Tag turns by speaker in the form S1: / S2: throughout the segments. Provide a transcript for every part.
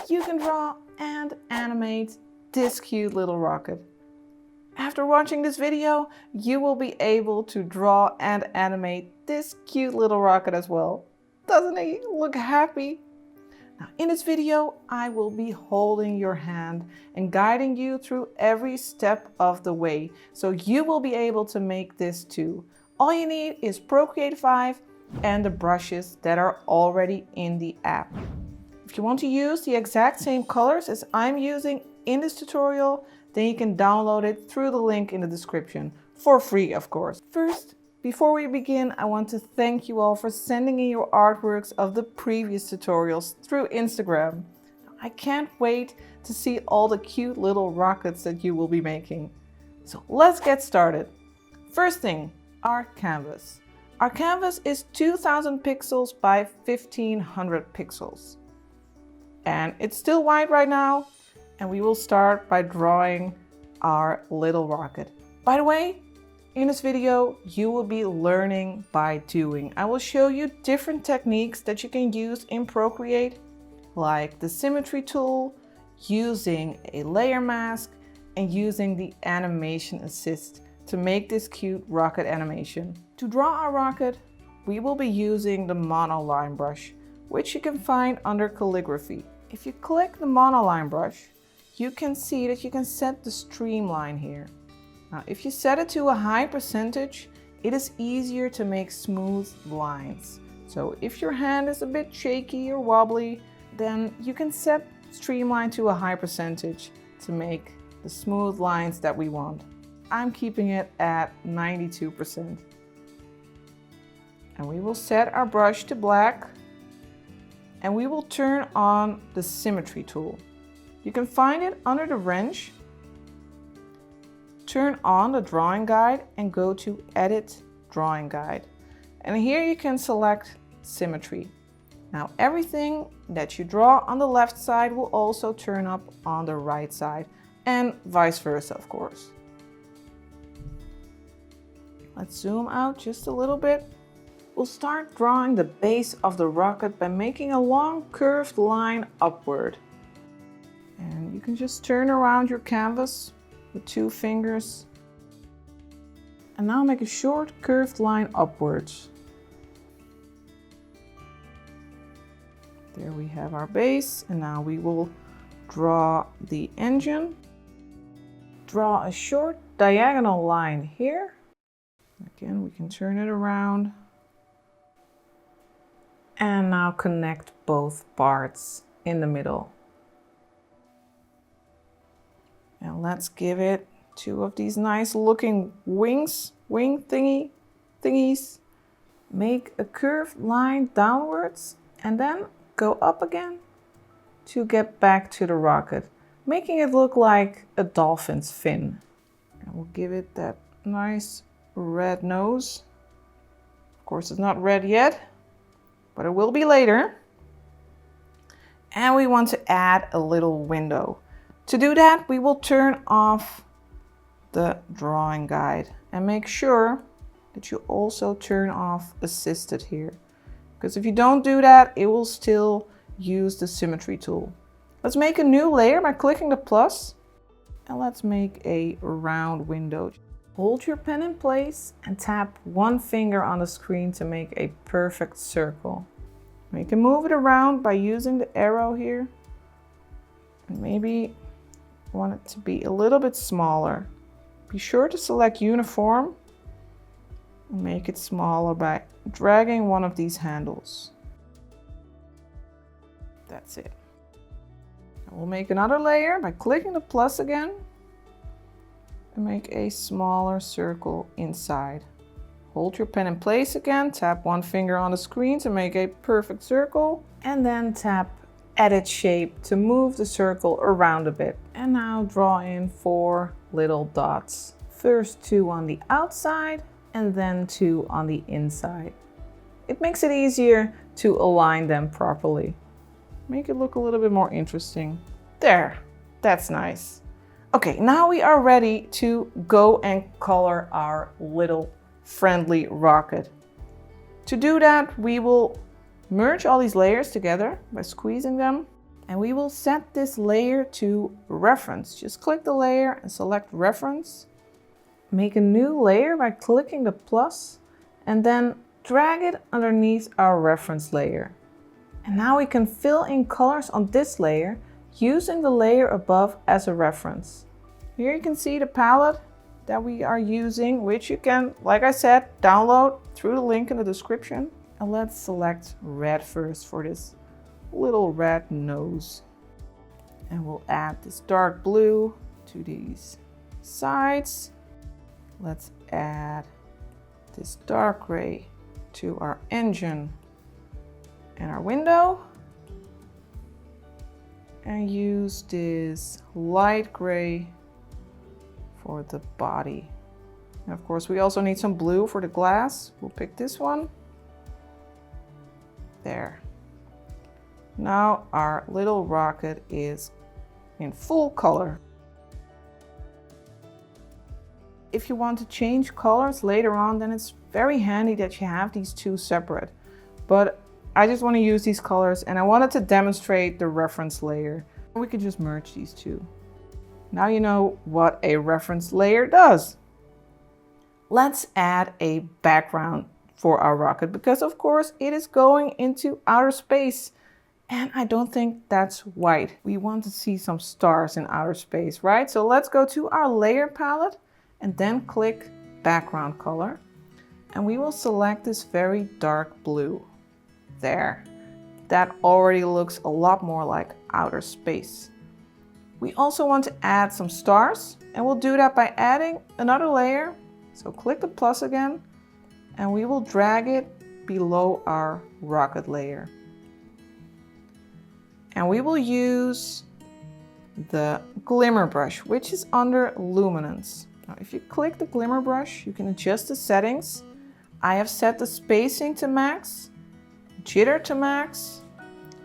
S1: you can draw and animate this cute little rocket. After watching this video, you will be able to draw and animate this cute little rocket as well. Doesn't he look happy? Now, in this video, I will be holding your hand and guiding you through every step of the way, so you will be able to make this too. All you need is Procreate 5 and the brushes that are already in the app. If you want to use the exact same colors as I'm using in this tutorial, then you can download it through the link in the description, for free of course. First, before we begin, I want to thank you all for sending in your artworks of the previous tutorials through Instagram. I can't wait to see all the cute little rockets that you will be making. So let's get started. First thing, our canvas. Our canvas is 2000 pixels by 1500 pixels. And it's still white right now, and we will start by drawing our little rocket. By the way, in this video, you will be learning by doing. I will show you different techniques that you can use in Procreate, like the symmetry tool, using a layer mask, and using the animation assist to make this cute rocket animation. To draw our rocket, we will be using the monoline brush, which you can find under calligraphy. If you click the monoline brush, you can see that you can set the streamline here. Now, if you set it to a high percentage, it is easier to make smooth lines. So if your hand is a bit shaky or wobbly, then you can set streamline to a high percentage to make the smooth lines that we want. I'm keeping it at 92%. And we will set our brush to black, and we will turn on the symmetry tool. You can find it under the wrench. Turn on the drawing guide and go to Edit Drawing Guide. And here you can select Symmetry. Now everything that you draw on the left side will also turn up on the right side, and vice versa, of course. Let's zoom out just a little bit. We'll start drawing the base of the rocket by making a long curved line upward. And you can just turn around your canvas with 2 fingers. And now make a short curved line upwards. There we have our base, and now we will draw the engine. Draw a short diagonal line here. Again, we can turn it around. And now connect both parts in the middle. And let's give it 2 of these nice looking wing thingies. Make a curved line downwards and then go up again to get back to the rocket, making it look like a dolphin's fin. And we'll give it that nice red nose. Of course, it's not red yet, but it will be later. And we want to add a little window. To do that, we will turn off the drawing guide and make sure that you also turn off assisted here. Because if you don't do that, it will still use the symmetry tool. Let's make a new layer by clicking the plus, and let's make a round window. Hold your pen in place and tap 1 finger on the screen to make a perfect circle. You can move it around by using the arrow here. And maybe want it to be a little bit smaller. Be sure to select uniform and make it smaller by dragging one of these handles. That's it. And we'll make another layer by clicking the plus again. And make a smaller circle inside. Hold your pen in place again, tap 1 finger on the screen to make a perfect circle, and then tap Edit Shape to move the circle around a bit. And now draw in 4 little dots. First 2 on the outside and then 2 on the inside. It makes it easier to align them properly. Make it look a little bit more interesting. There, that's nice. Okay, now we are ready to go and color our little friendly rocket. To do that, we will merge all these layers together by squeezing them. And we will set this layer to reference. Just click the layer and select reference. Make a new layer by clicking the plus and then drag it underneath our reference layer. And now we can fill in colors on this layer using the layer above as a reference. Here you can see the palette that we are using, which you can, like I said, download through the link in the description. And let's select red first for this little red nose. And we'll add this dark blue to these sides. Let's add this dark gray to our engine and our window. And use this light gray for the body. And of course, we also need some blue for the glass. We'll pick this one. There. Now our little rocket is in full color. If you want to change colors later on, then it's very handy that you have these two separate. But I just want to use these colors and I wanted to demonstrate the reference layer. We could just merge these two. Now you know what a reference layer does. Let's add a background for our rocket because of course it is going into outer space. And I don't think that's white. We want to see some stars in outer space, right? So let's go to our layer palette and then click background color. And we will select this very dark blue. There. That already looks a lot more like outer space. We also want to add some stars, and we'll do that by adding another layer. So click the plus again, and we will drag it below our rocket layer. And we will use the glimmer brush, which is under luminance. Now, if you click the glimmer brush, you can adjust the settings. I have set the spacing to max, jitter to max,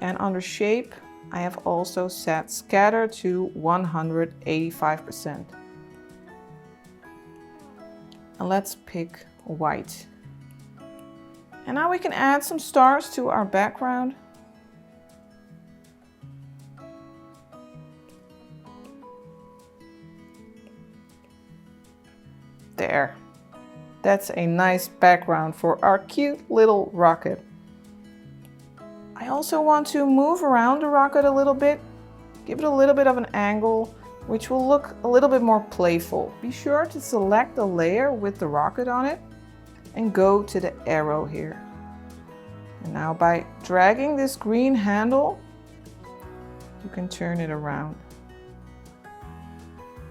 S1: and under shape, I have also set scatter to 185%. And let's pick white. And now we can add some stars to our background. There. That's a nice background for our cute little rocket. I also want to move around the rocket a little bit, give it a little bit of an angle, which will look a little bit more playful. Be sure to select the layer with the rocket on it and go to the arrow here. And now by dragging this green handle, you can turn it around.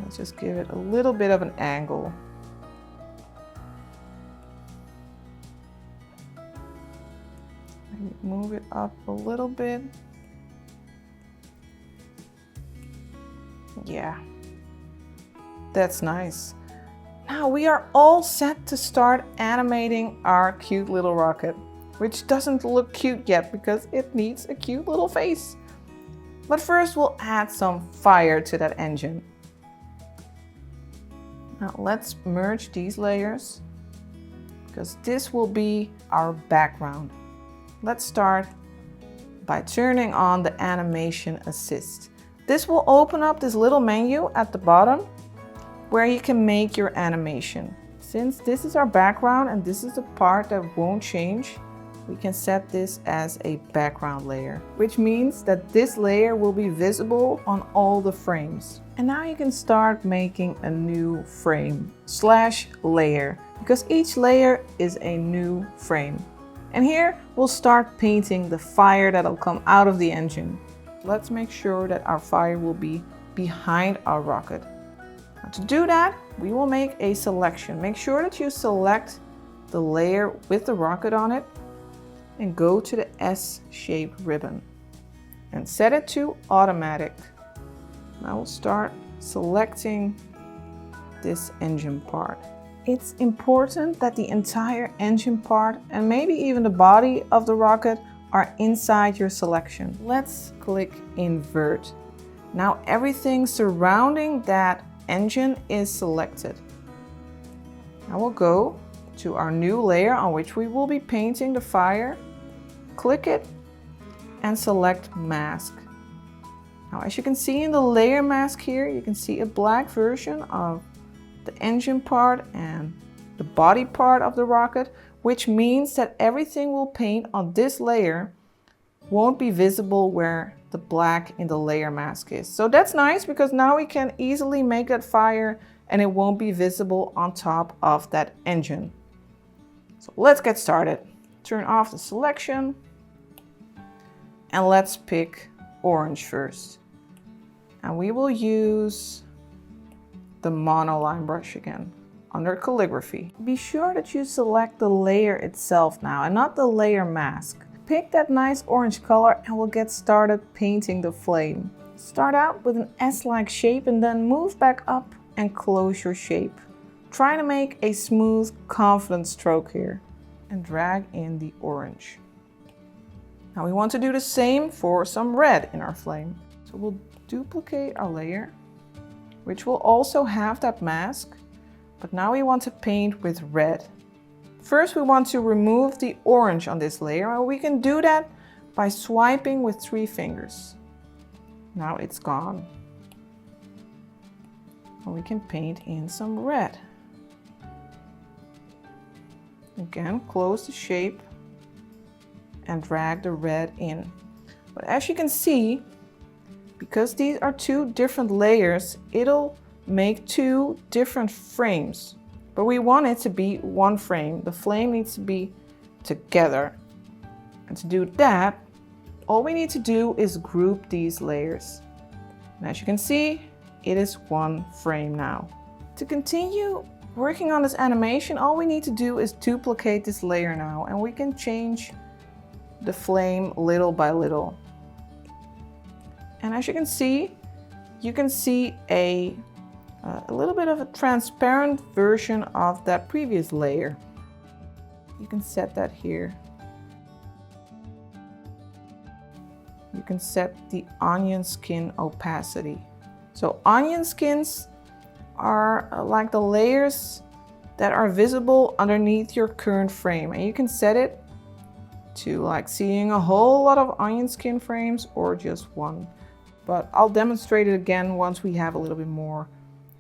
S1: Let's just give it a little bit of an angle. Move it up a little bit. Yeah, that's nice. Now we are all set to start animating our cute little rocket, which doesn't look cute yet because it needs a cute little face. But first we'll add some fire to that engine. Now let's merge these layers because this will be our background. Let's start by turning on the animation assist. This will open up this little menu at the bottom where you can make your animation. Since this is our background and this is the part that won't change, we can set this as a background layer, which means that this layer will be visible on all the frames. And now you can start making a new frame / layer because each layer is a new frame. And here we'll start painting the fire that'll come out of the engine. Let's make sure that our fire will be behind our rocket. Now to do that, we will make a selection. Make sure that you select the layer with the rocket on it and go to the S-shape ribbon and set it to automatic. Now we'll start selecting this engine part. It's important that the entire engine part and maybe even the body of the rocket are inside your selection. Let's click invert. Now everything surrounding that engine is selected. Now we'll go to our new layer on which we will be painting the fire. Click it and select mask. Now, as you can see in the layer mask here, you can see a black version of the engine part and the body part of the rocket, which means that everything we'll paint on this layer won't be visible where the black in the layer mask is. So that's nice because now we can easily make that fire and it won't be visible on top of that engine. So let's get started. Turn off the selection and let's pick orange first. And we will use the monoline brush again under calligraphy. Be sure that you select the layer itself now and not the layer mask. Pick that nice orange color and we'll get started painting the flame. Start out with an S-like shape and then move back up and close your shape. Try to make a smooth, confident stroke here and drag in the orange. Now we want to do the same for some red in our flame. So we'll duplicate our layer, which will also have that mask, but now we want to paint with red. First, we want to remove the orange on this layer, and we can do that by swiping with 3 fingers. Now it's gone. And we can paint in some red. Again, close the shape and drag the red in. But as you can see, because these are 2 different layers, it'll make 2 different frames. But we want it to be one frame. The flame needs to be together. And to do that, all we need to do is group these layers. And as you can see, it is one frame now. To continue working on this animation, all we need to do is duplicate this layer now, and we can change the flame little by little. And as you can see a little bit of a transparent version of that previous layer. You can set that here. You can set the onion skin opacity. So onion skins are like the layers that are visible underneath your current frame, and you can set it to like seeing a whole lot of onion skin frames or just one. But I'll demonstrate it again once we have a little bit more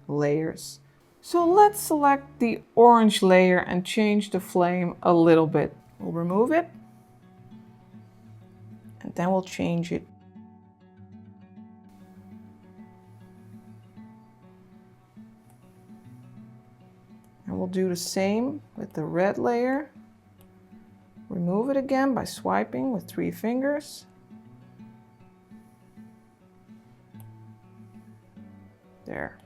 S1: layers. So let's select the orange layer and change the flame a little bit. We'll remove it and then we'll change it. And we'll do the same with the red layer. Remove it again by swiping with 3 fingers. There.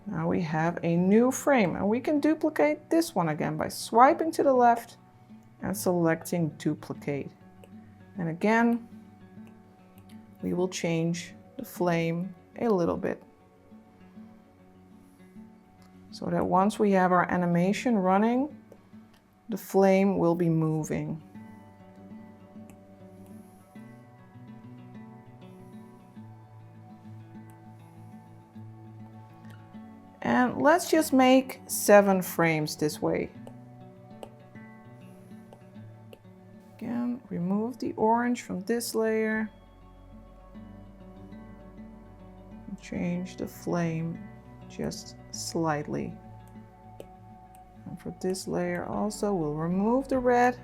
S1: Now we have a new frame, and we can duplicate this one again by swiping to the left and selecting duplicate. And again, we will change the flame a little bit, so that once we have our animation running, the flame will be moving. And let's just make 7 frames this way. Again, remove the orange from this layer. And change the flame just slightly. And for this layer also, we'll remove the red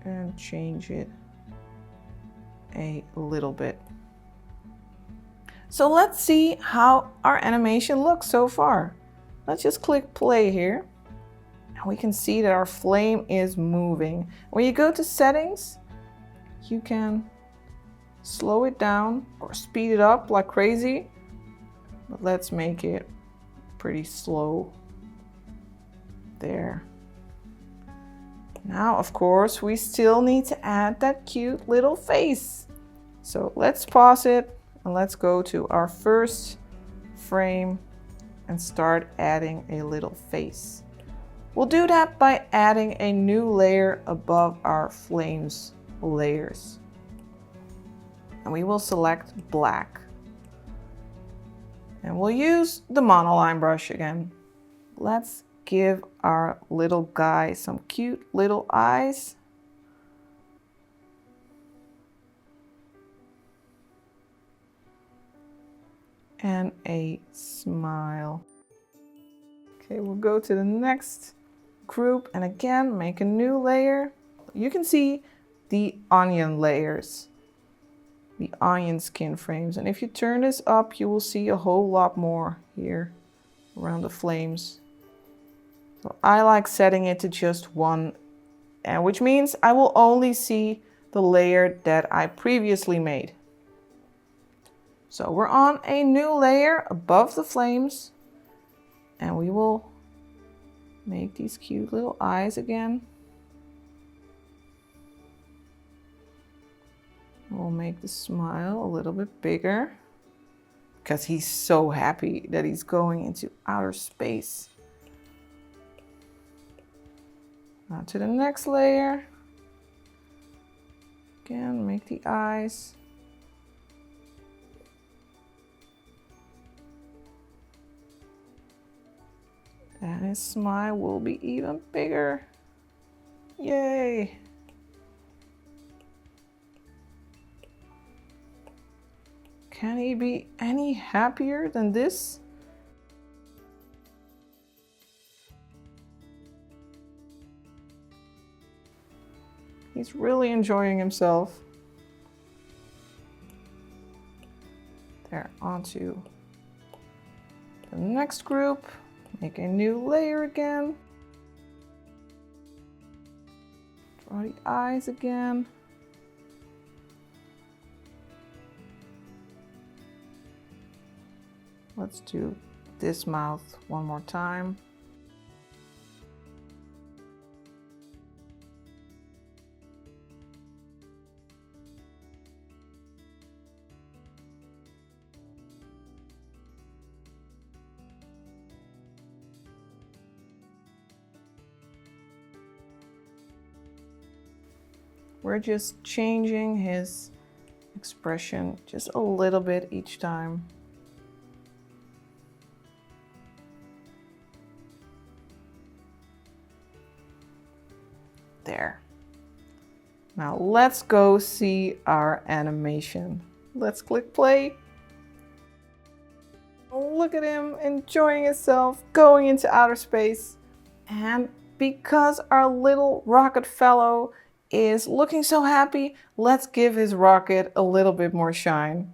S1: and change it a little bit. So let's see how our animation looks so far. Let's just click play here. And we can see that our flame is moving. When you go to settings, you can slow it down or speed it up like crazy. But let's make it pretty slow. There. Now, of course, we still need to add that cute little face. So let's pause it. And let's go to our first frame and start adding a little face. We'll do that by adding a new layer above our flames layers. And we will select black. And we'll use the monoline brush again. Let's give our little guy some cute little eyes. and a smile. Okay, we'll go to the next group and again make a new layer. You can see the onion layers, the onion skin frames, and if you turn this up you will see a whole lot more here around the flames. So I like setting it to just one, and which means I will only see the layer that I previously made. So we're on a new layer above the flames, and we will make these cute little eyes again. We'll make the smile a little bit bigger because he's so happy that he's going into outer space. Now to the next layer. Again, make the eyes. And his smile will be even bigger. Yay! Can he be any happier than this? He's really enjoying himself. There, onto the next group. Make a new layer again. Draw the eyes again. Let's do this mouth one more time. We're just changing his expression just a little bit each time. There. Now let's go see our animation. Let's click play. Look at him enjoying himself, going into outer space. And because our little rocket fellow is looking so happy, let's give his rocket a little bit more shine.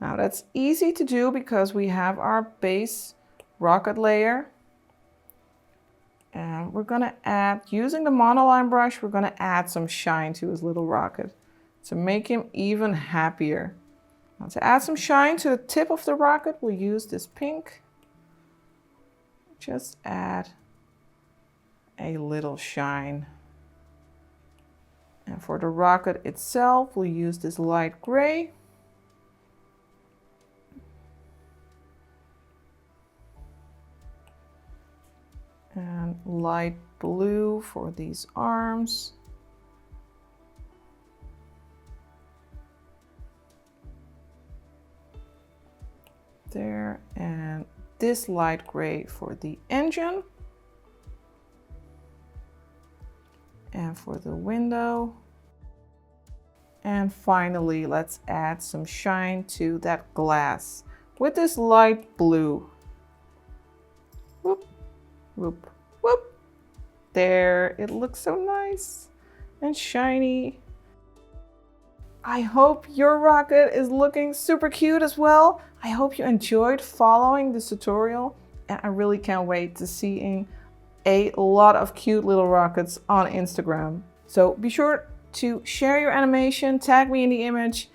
S1: Now that's easy to do because we have our base rocket layer. And we're gonna add, using the monoline brush, we're gonna add some shine to his little rocket to make him even happier. Now to add some shine to the tip of the rocket, we'll use this pink. Just add a little shine. And for the rocket itself, we'll use this light gray. And light blue for these arms. There, and this light gray for the engine. And for the window. And finally, let's add some shine to that glass with this light blue. Whoop, whoop, whoop. There, it looks so nice and shiny. I hope your rocket is looking super cute as well. I hope you enjoyed following this tutorial, and I really can't wait to seeing a lot of cute little rockets on Instagram. So be sure to share your animation, tag me in the image,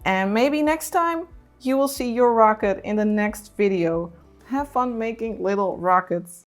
S1: and maybe next time you will see your rocket in the next video. Have fun making little rockets.